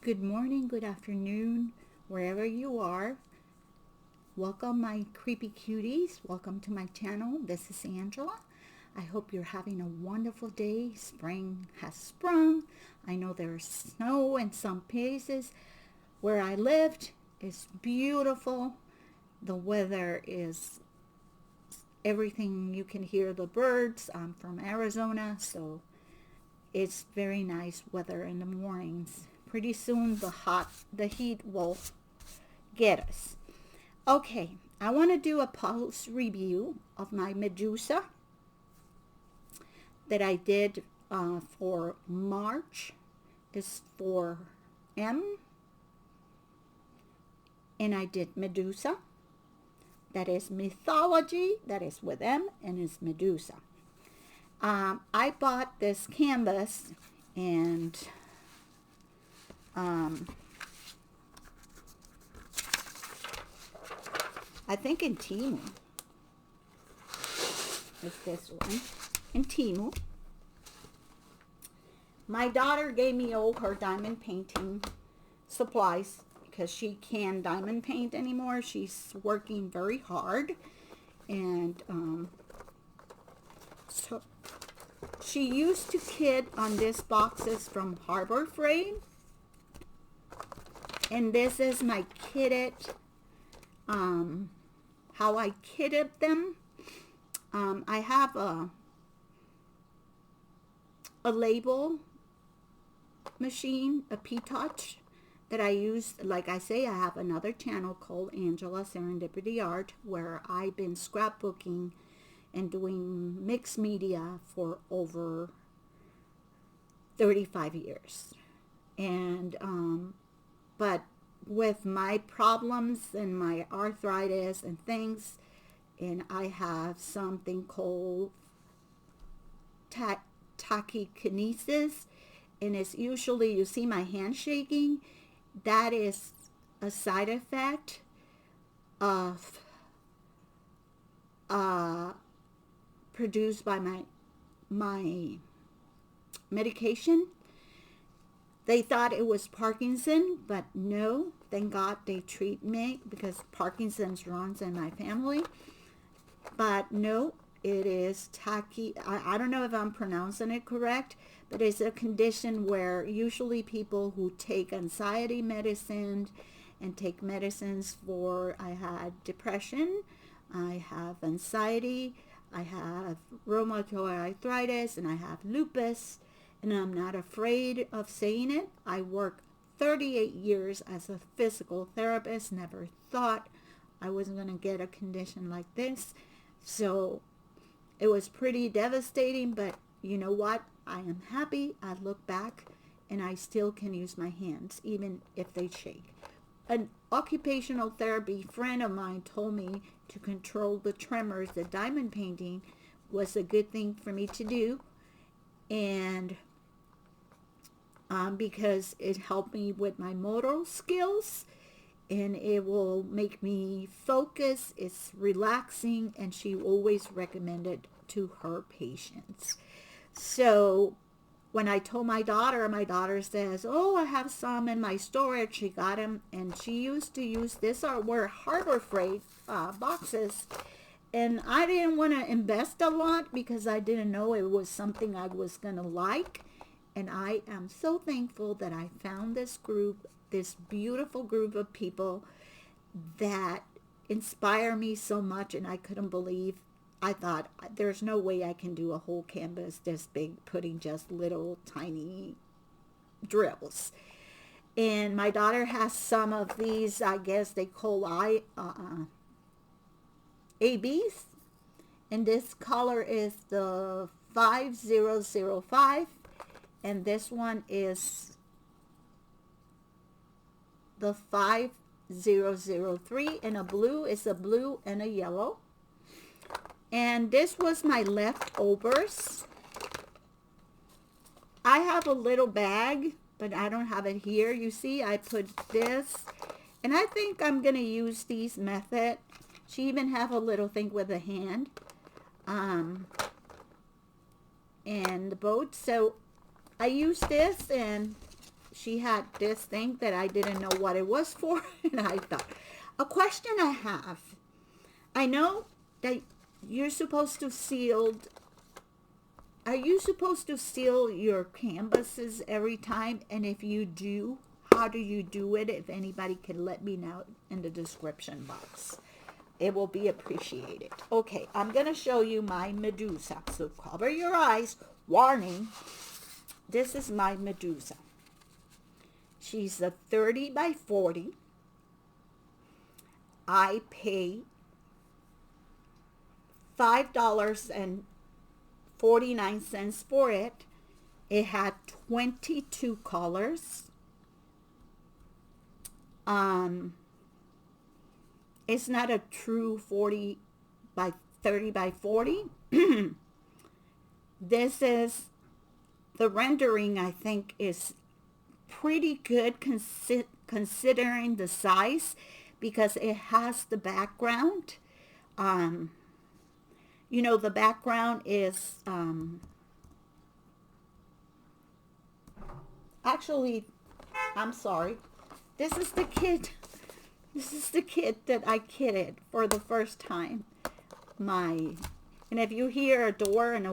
Good morning, good afternoon, wherever you are. Welcome, my creepy cuties. Welcome to my channel. This is Angela. I hope you're having a wonderful day. Spring has sprung. I know there's snow in some places. Where I lived is beautiful. The weather is everything. You can hear the birds. I'm from Arizona, so it's very nice weather in the mornings. Pretty soon the heat will get us. Okay, I want to do a pulse review of my Medusa that I did for March. Is for M, and I did Medusa. That is mythology. That is with M, and is Medusa. I bought this canvas and I think in Temu. It's this one. In Temu. My daughter gave me all her diamond painting supplies because she can't diamond paint anymore. She's working very hard. And so she used to kit on these boxes from Harbor Freight. And this is my kitted, how I kitted them. I have a label machine, a P-Touch, that I use. Like I say, I have another channel called Angela Serendipity Art, where I've been scrapbooking and doing mixed media for over 35 years. And, but with my problems and my arthritis and things, and I have something called tachykinesis, and it's usually, you see my hand shaking, that is a side effect of produced by my medication. They thought it was Parkinson, but no, thank God they treat me because Parkinson's runs in my family. But no, it is I don't know if I'm pronouncing it correct, but it's a condition where usually people who take anxiety medicine and take medicines for, I had depression, I have anxiety, I have rheumatoid arthritis, and I have lupus. And I'm not afraid of saying it. I worked 38 years as a physical therapist. Never thought I was going to get a condition like this. So it was pretty devastating, but you know what? I am happy. I look back and I still can use my hands, even if they shake. An occupational therapy friend of mine told me to control the tremors. The diamond painting was a good thing for me to do. And because it helped me with my motor skills, and it will make me focus. It's relaxing, and she always recommended to her patients. So when I told my daughter says, oh, I have some in my storage. She got them, and she used to use this were Harbor Freight boxes. And I didn't want to invest a lot because I didn't know it was something I was going to like. And I am so thankful that I found this group, this beautiful group of people that inspire me so much. And I couldn't believe, I thought, there's no way I can do a whole canvas this big, putting just little tiny drills. And my daughter has some of these, I guess they call ABs. And this color is the 5005. And this one is the 5003, and a blue is a blue and a yellow. And this was my leftovers. I have a little bag, but I don't have it here. You see, I put this, and I think I'm going to use these method. She even have a little thing with a hand. And the boat. So I use this, and she had this thing that I didn't know what it was for. And I thought, a question I have. I know that you're supposed to seal. Are you supposed to seal your canvases every time? And if you do, how do you do it? If anybody can let me know in the description box, it will be appreciated. Okay, I'm going to show you my Medusa. So cover your eyes. Warning. This is my Medusa. She's a 30 by 40. I pay $5.49 for it. It had 22 colors. It's not a true 40 by 30 by 40. This is the rendering, I think, is pretty good considering the size, because it has the background. You know, the background is actually, I'm sorry, this is the kid that I kidded for the first time. And if you hear a door and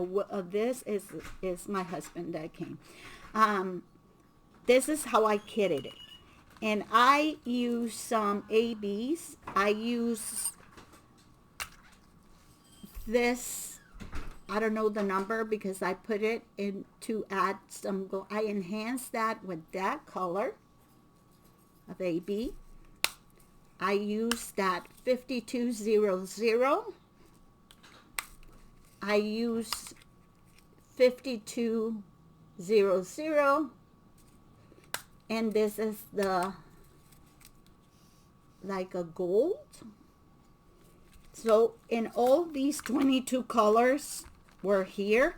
this is my husband that came. This is how I kitted it. And I use some ABs. I use this, I don't know the number because I put it in to add some, I enhanced that with that color of AB. I use that 5200. I use 5200. And this is the, like a gold. So in all these 22 colors were here.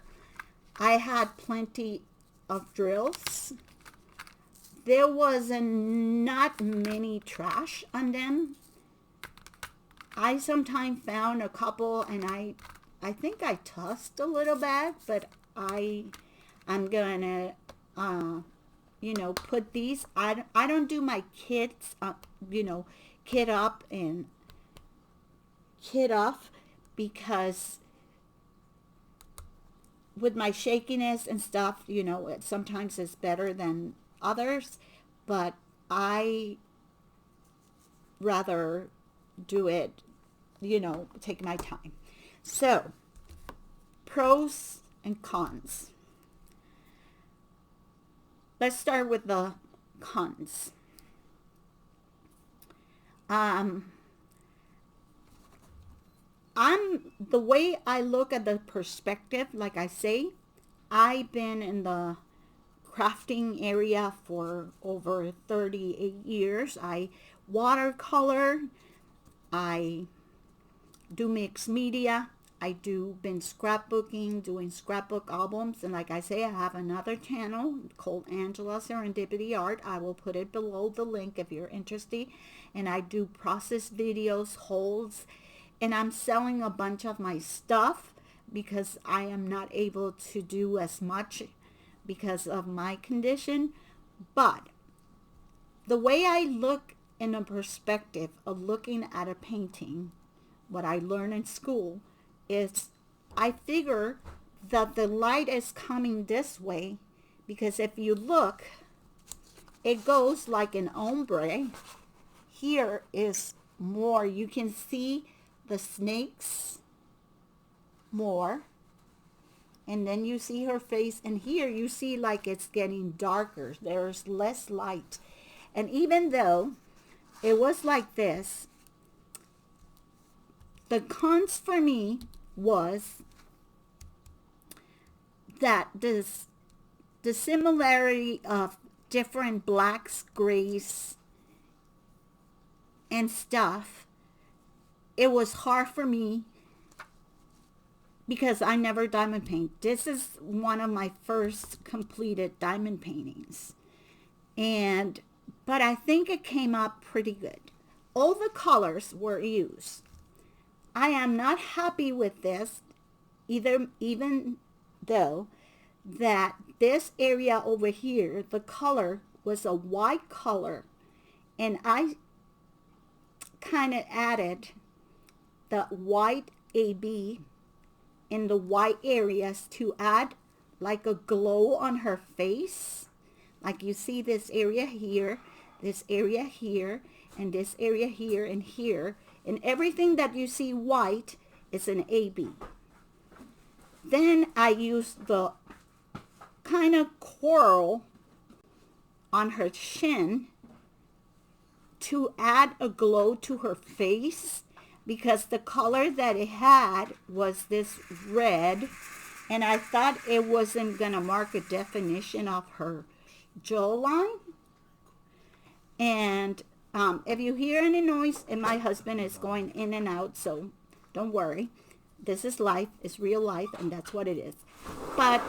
I had plenty of drills. There was not many trash on them. I sometimes found a couple, and I think I tossed a little bit, but I'm gonna you know, put these. I don't do my kits you know, kit up and kit off, because with my shakiness and stuff, you know, it sometimes is better than others, but I rather do it, you know, take my time. So, pros and cons. Let's start with the cons. The way I look at the perspective, like I say, I've been in the crafting area for over 38 years. I watercolor, I do mixed media, I do been scrapbooking, doing scrapbook albums, and like I say, I have another channel called Angela Serendipity Art. I will put it below the link if you're interested. And I do process videos, holds, and I'm selling a bunch of my stuff because I am not able to do as much because of my condition. But the way I look in a perspective of looking at a painting, what I learned in school, is I figure that the light is coming this way, because if you look, it goes like an ombre. Here is more. You can see the snakes more, and then you see her face, and here you see like it's getting darker. There's less light. And even though it was like this, the cons for me was that the similarity of different blacks, grays, and stuff, it was hard for me because I never diamond paint. This is one of my first completed diamond paintings. But I think it came up pretty good. All the colors were used. I am not happy with this even though that this area over here, the color was a white color, and I kind of added the white AB in the white areas to add like a glow on her face. Like you see this area here, this area here, and this area here and here, and everything that you see white is an AB. Then I used the kind of coral on her chin to add a glow to her face, because the color that it had was this red, and I thought it wasn't gonna mark a definition of her jawline. And if you hear any noise, and my husband is going in and out, so don't worry. This is life, it's real life, and that's what it is. But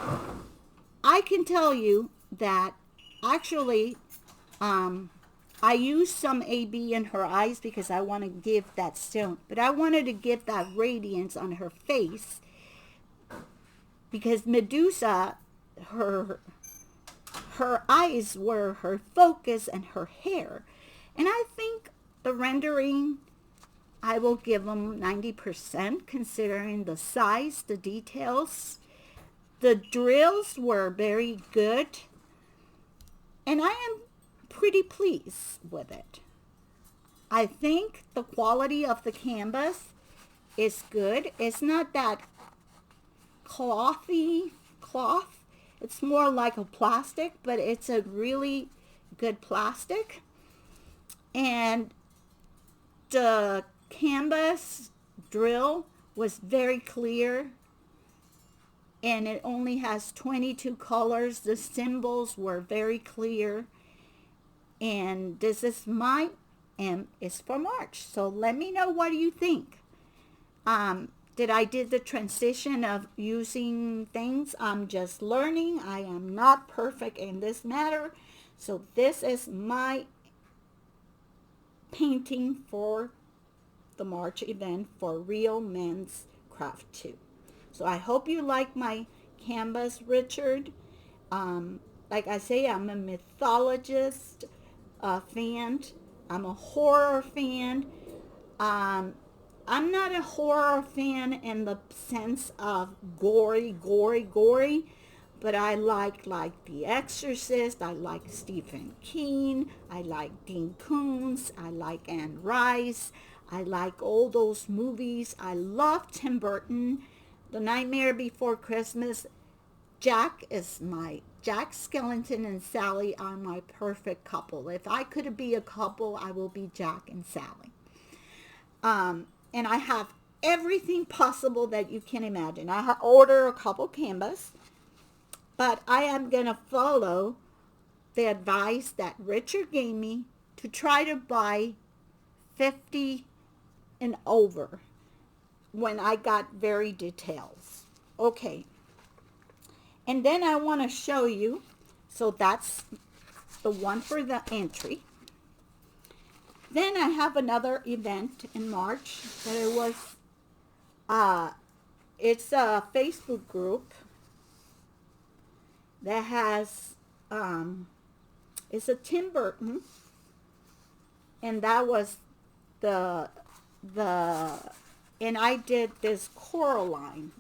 I can tell you that actually I used some AB in her eyes because I want to give that stone, but I wanted to give that radiance on her face, because Medusa, her eyes were her focus, and her hair. And I think the rendering, I will give them 90%, considering the size, the details. The drills were very good, and I am pretty pleased with it. I think the quality of the canvas is good. It's not that clothy cloth. It's more like a plastic, but it's a really good plastic. And the canvas drill was very clear, and it only has 22 colors. The symbols were very clear. And this is my M is for March. So let me know, what do you think? Did I did the transition of using things? I'm just learning. I am not perfect in this matter. So this is my painting for the March event for Real Men's Craft 2. So I hope you like my canvas, Richard. Like I say, I'm a mythologist fan. I'm a horror fan. I'm not a horror fan in the sense of gory, but I like The Exorcist. I like Stephen King. I like Dean Koontz. I like Anne Rice. I like all those movies. I love Tim Burton. The Nightmare Before Christmas. Jack Skellington and Sally are my perfect couple. If I could be a couple, I will be Jack and Sally. And I have everything possible that you can imagine. I order a couple canvas, but I am going to follow the advice that Richard gave me to try to buy 50 and over when I got very details. Okay. And then I want to show you, so that's the one for the entry. Then I have another event in March that it was, it's a Facebook group that has, it's a Tim Burton, and that was and I did this Coraline.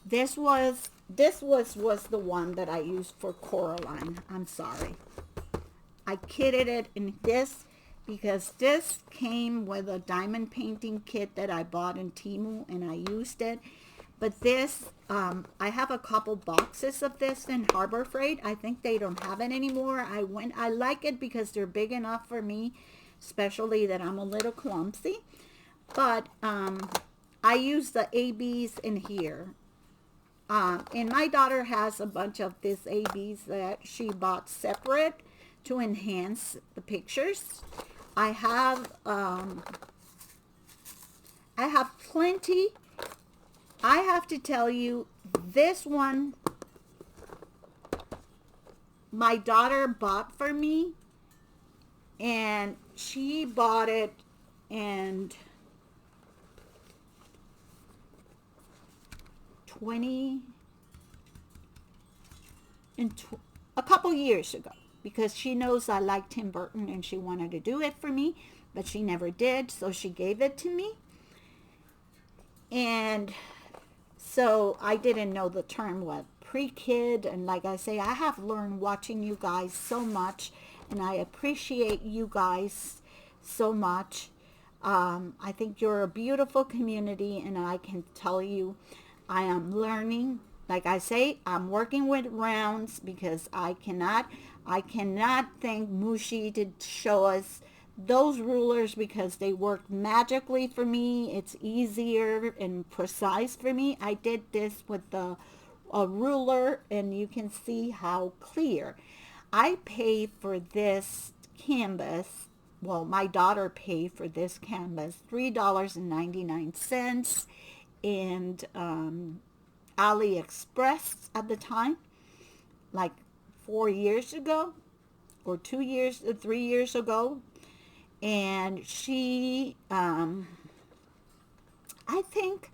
This was the one that I used for Coraline. I'm sorry. I kitted it in this because this came with a diamond painting kit that I bought in Temu, and I used it. But this, I have a couple boxes of this in Harbor Freight. I think they don't have it anymore. I like it because they're big enough for me, especially that I'm a little clumsy. But I use the ABs in here. And my daughter has a bunch of these ABs that she bought separate to enhance the pictures. I have plenty. I have to tell you, this one my daughter bought for me, and she bought it and 20 and a couple years ago, because she knows I like Tim Burton and she wanted to do it for me, but she never did, so she gave it to me. And so I didn't know the term what pre-kid, and like I say, I have learned watching you guys so much, and I appreciate you guys so much. I think you're a beautiful community, and I can tell you I am learning. Like I say, I'm working with rounds because I cannot thank Mushi to show us those rulers because they work magically for me. It's easier and precise for me. I did this with a ruler, and you can see how clear. I paid for this canvas. Well, my daughter paid for this canvas $3.99 and AliExpress at the time, like 4 years ago or 3 years ago. And she, I think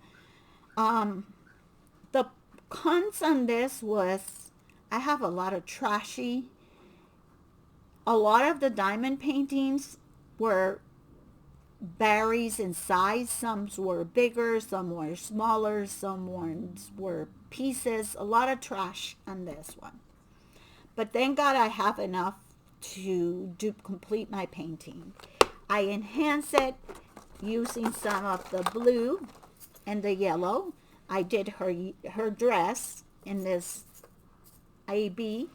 the cons on this was I have a lot of a lot of the diamond paintings were varies in size. Some were bigger, some were smaller, some ones were pieces. A lot of trash on this one. But thank God I have enough to complete my painting. I enhance it using some of the blue and the yellow. I did her dress in this AB,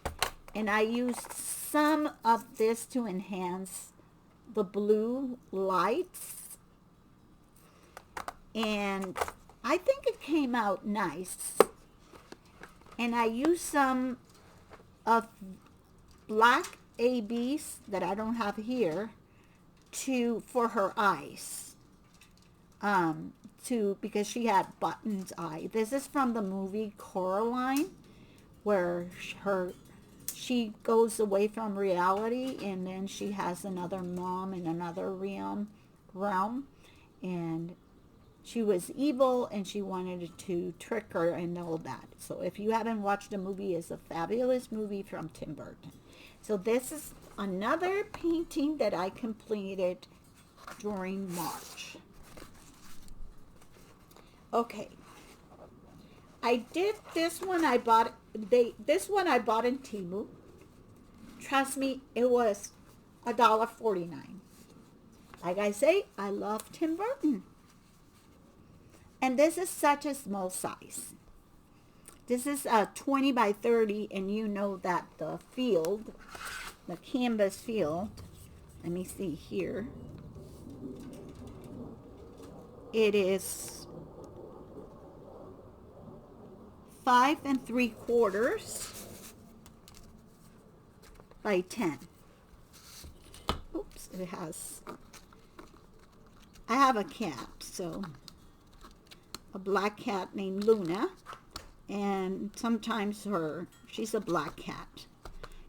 and I used some of this to enhance the blue lights, and I think it came out nice. And I used some of black ABs that I don't have here for her eyes, because she had Button's eye. This is from the movie Coraline, where she goes away from reality, and then she has another mom in another realm, and she was evil, and she wanted to trick her and all that. So if you haven't watched the movie, it's a fabulous movie from Tim Burton. So this is another painting that I completed during March. Okay, I did this one. This one I bought in Temu. Trust me, it was $1.49. Like I say, I love Tim Burton. And this is such a small size. This is a 20 by 30, and you know that the canvas field, let me see here. It is 5 3/4 by 10. Oops, I have a cat, so a black cat named Luna, and sometimes she's a black cat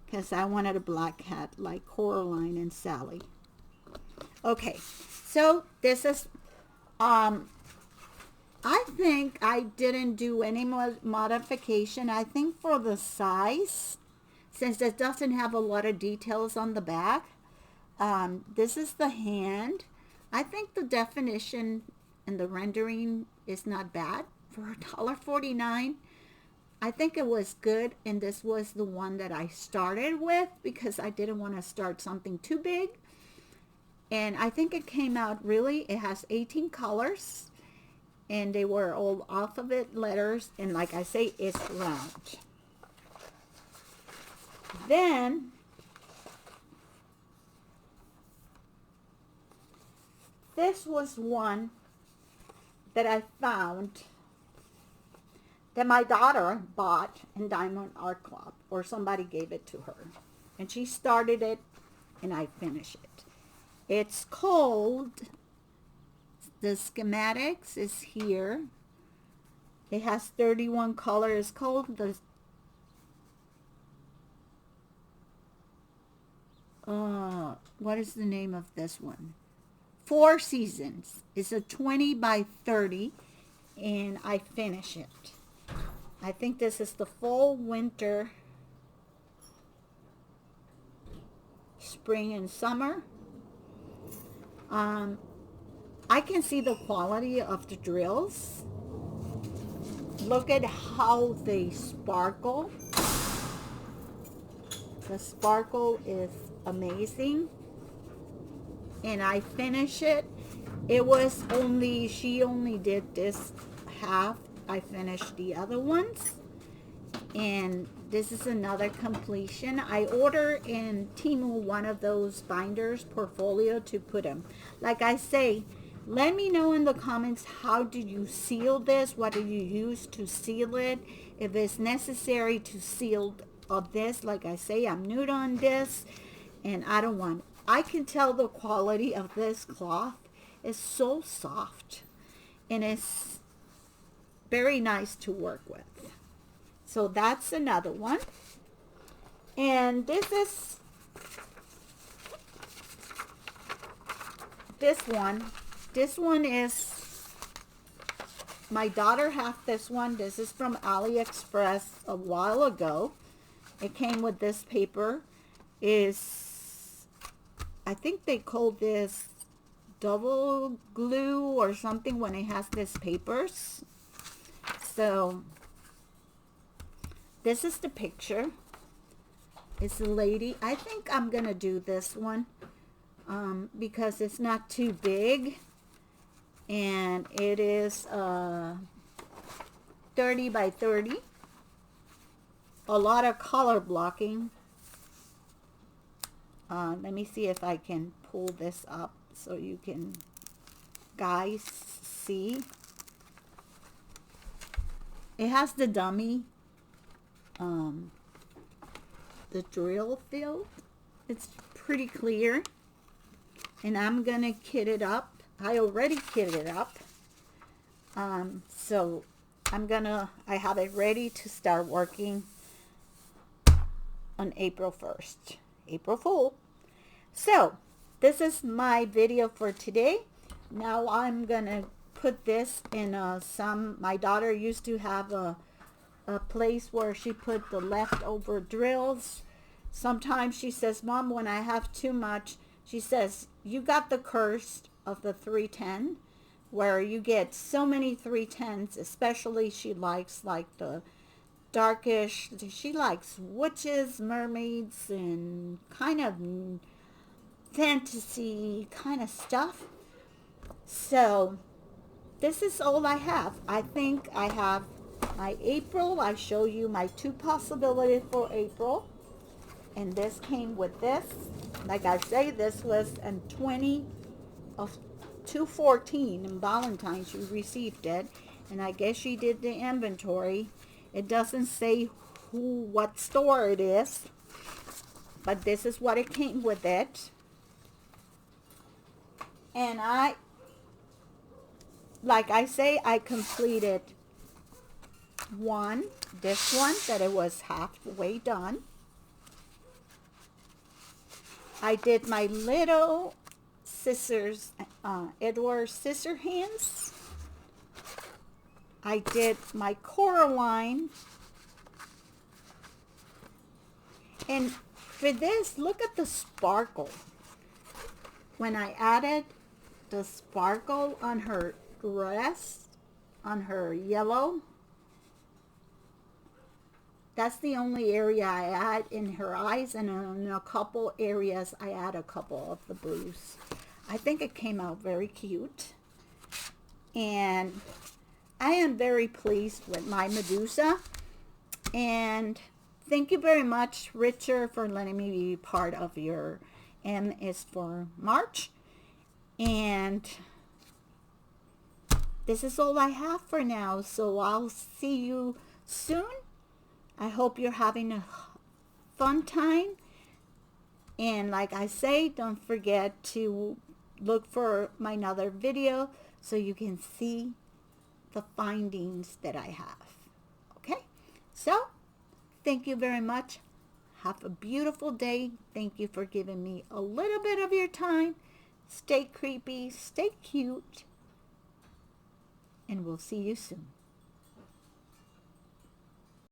because I wanted a black cat like Coraline and Sally. Okay, so this is I think I didn't do any modification. I think for the size, since it doesn't have a lot of details on the back, this is the hand. I think the definition and the rendering is not bad for $1.49. I think it was good, and this was the one that I started with because I didn't want to start something too big. And I think it came out it has 18 colors, and they were all alphabet letters, and like I say, it's round. Then this was one that I found that my daughter bought in Diamond Art Club, or somebody gave it to her, and she started it and I finished it. It's called, the schematics is here. It has 31 colors. It's called what is the name of this one? 4 Seasons. It's a 20 by 30, and I finish it. I think this is the fall winter spring and summer. I can see the quality of the drills. Look at how they sparkle. The sparkle is amazing. And I finish it. It was only, she only did this half. I finished the other ones. And this is another completion. I ordered in Temu one of those binders, portfolio, to put them. Like I say, let me know in the comments, how did you seal this? What do you use to seal it? If it's necessary to seal of this, like I say, I'm new on this, and I don't want, I can tell the quality of this cloth is so soft, and it's very nice to work with. So that's another one. And this is this one. This one is, my daughter had this one. This is from AliExpress a while ago. It came with this paper. Is, I think they call this double glue or something when it has this papers. So this is the picture. It's a lady. I think I'm gonna do this one because it's not too big, and it is 30 by 30. A lot of color blocking. Let me see if I can pull this up so you can guys see. It has the dummy, the drill field. It's pretty clear, and I'm gonna kit it up. I already kitted it up, so I have it ready to start working on April 1st, April Fool. So this is my video for today. Now I'm gonna put this in my daughter used to have a place where she put the leftover drills. Sometimes she says, Mom, when I have too much, she says, you got the curse of the 310, where you get so many 310s, especially she likes like the darkish, she likes witches, mermaids, and kind of fantasy kind of stuff. So this is all I have. I think I have my April. I show you my 2 possibilities for April, and this came with this. Like I say, this was in 20 of 2/14 in Valentine's. You received it, and I guess she did the inventory. It doesn't say what store it is, but this is what it came with it. And like I say, I completed this one that it was halfway done. I did my little scissors, Edward scissor hands. I did my Coraline. And for this, look at the sparkle. When I added the sparkle on her dress, on her yellow, that's the only area I add in her eyes, and in a couple areas I add a couple of the blues. I think it came out very cute, and I am very pleased with my Medusa. And thank you very much, Richard, for letting me be part of your M is for March. And this is all I have for now, so I'll see you soon. I hope you're having a fun time. And like I say, don't forget to look for my another video so you can see the findings that I have. Okay? So, thank you very much. Have a beautiful day. Thank you for giving me a little bit of your time. Stay creepy, stay cute, and we'll see you soon.